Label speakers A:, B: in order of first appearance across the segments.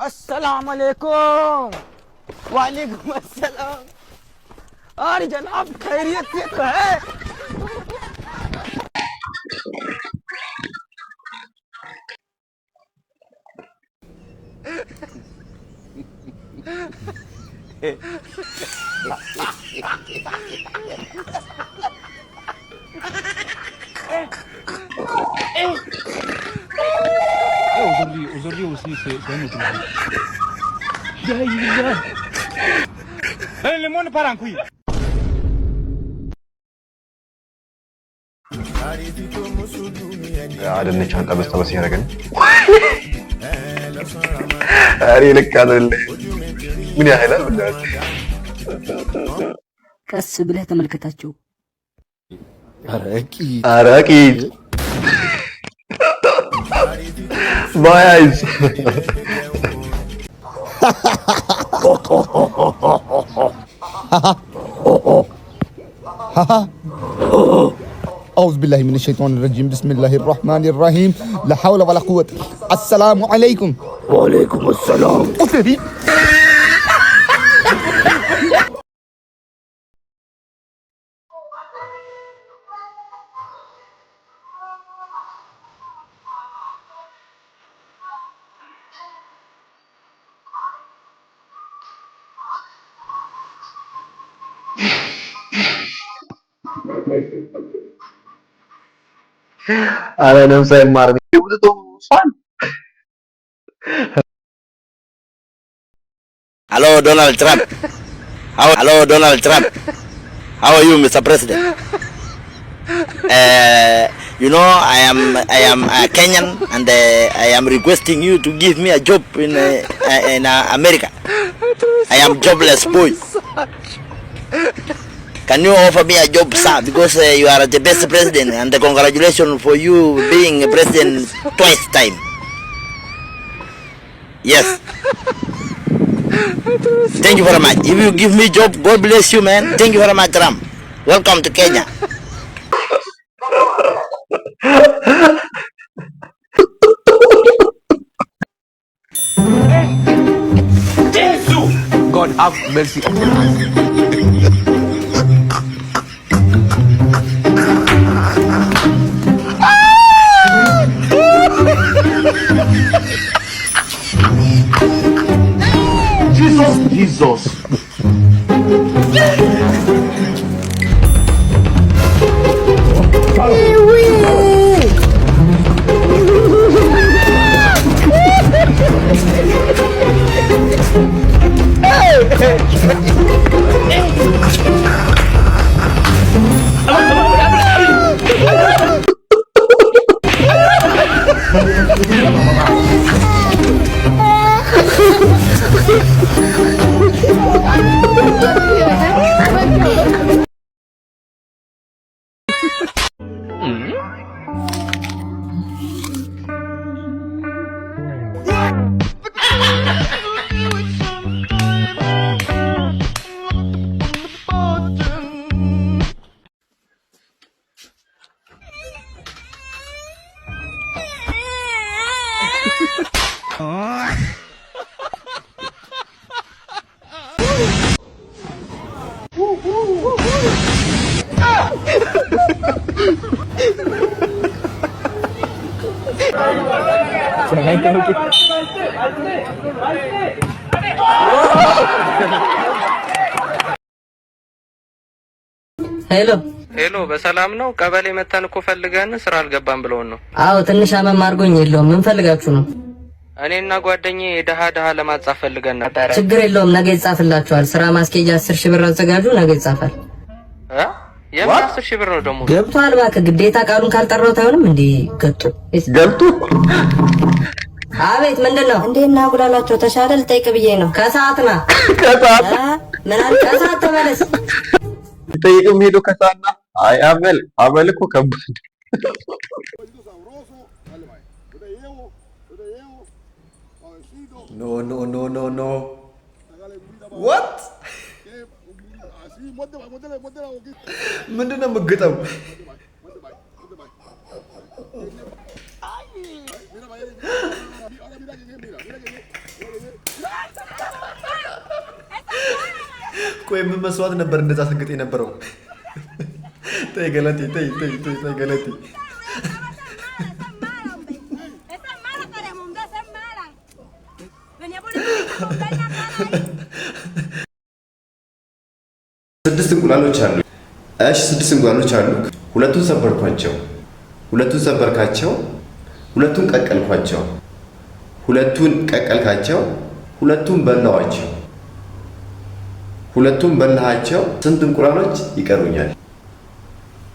A: अस्सलाम वालेकुम। वालेकुम अस्सलाम। अरे जनाब खैरियत से तो है।
B: وزري وسيسي بنت يا يا الليمون بارانكوي
C: عادني كانت بس يرقن أري لك هذا من يا هلال
D: ቀስ ብለህ ተመልከታቸው።
C: አራቂት my eyes
E: أعوذ بالله من الشيطان الرجيم بسم الله الرحمن الرحيم لا حول ولا قوة. السلام عليكم.
F: وعليكم السلام.
C: أنا نمسي مارني
F: Hello Donald Trump. Hello Donald Trump. How are you, Mr. President? You know I am Kenyan and I am requesting you to give me a job in America. I am jobless boy. Can you offer me a job, sir? Because you are the best president, and congratulations for you being a president twice time. Yes. Thank you very much. If you give me job, God bless you, man. Thank you very much, Trump. Welcome to Kenya.
A: God have mercy upon us.
C: Jesus.
G: ሄሎ በሰላም ነው? ቀበሌ መተን እኮ ፈልገን ስራ አልገባም ብለውን ነው።
D: አዎ ትንሽ አመም አድርጎኝ የለውም። ምን ፈልጋችሁ ነው?
G: እኔና ጓደኛዬ ደሃ ለማጻፍ ፈልገን ነበር።
D: ችግር የለውም፣ ነገ ይጻፍላችኋል። ስራ ማስኬጃ 10,000 ብር አዘጋጁ፣ ነገ ይጻፋል።
G: የምን 10,000 ብር ነው ደግሞ?
D: ገብቷል። እባክህ ግዴታ ቃሉን ካልጠራሁት አይሆንም እንዴ? ገብቶ አቤት፣ ምንድነው?
H: እንዴና ጉላላቸው ተሻለ ልጠይቅ ብዬ ነው።
D: ከሰዓት ና ምን አለ? ከሰዓት ተመለስ።
C: ጠይቅም ሄዶ ከሰዓት ና። አይ አመል እኮ ከባድ No. What? ምንድነው የምግጠው? ቆይ ምን መስዋዕት ነበር እንደዛ ስግጥ የነበረው? ተይ ገለቴ፣ ተይ ገለቴ። ስድስት እንቁላሎች አሉ። እሺ 6 እንቁላሎች አሉ። ሁለቱን ሰበርኳቸው። ሁለቱን ቀቀልኳቸው። ሁለቱን ቀቀልካቸው። ሁለቱን በላዋቸው። ሁለቱን በላሃቸው። ስንት እንቁላሎች ይቀሩኛል?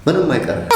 C: ምንም አይቀርም።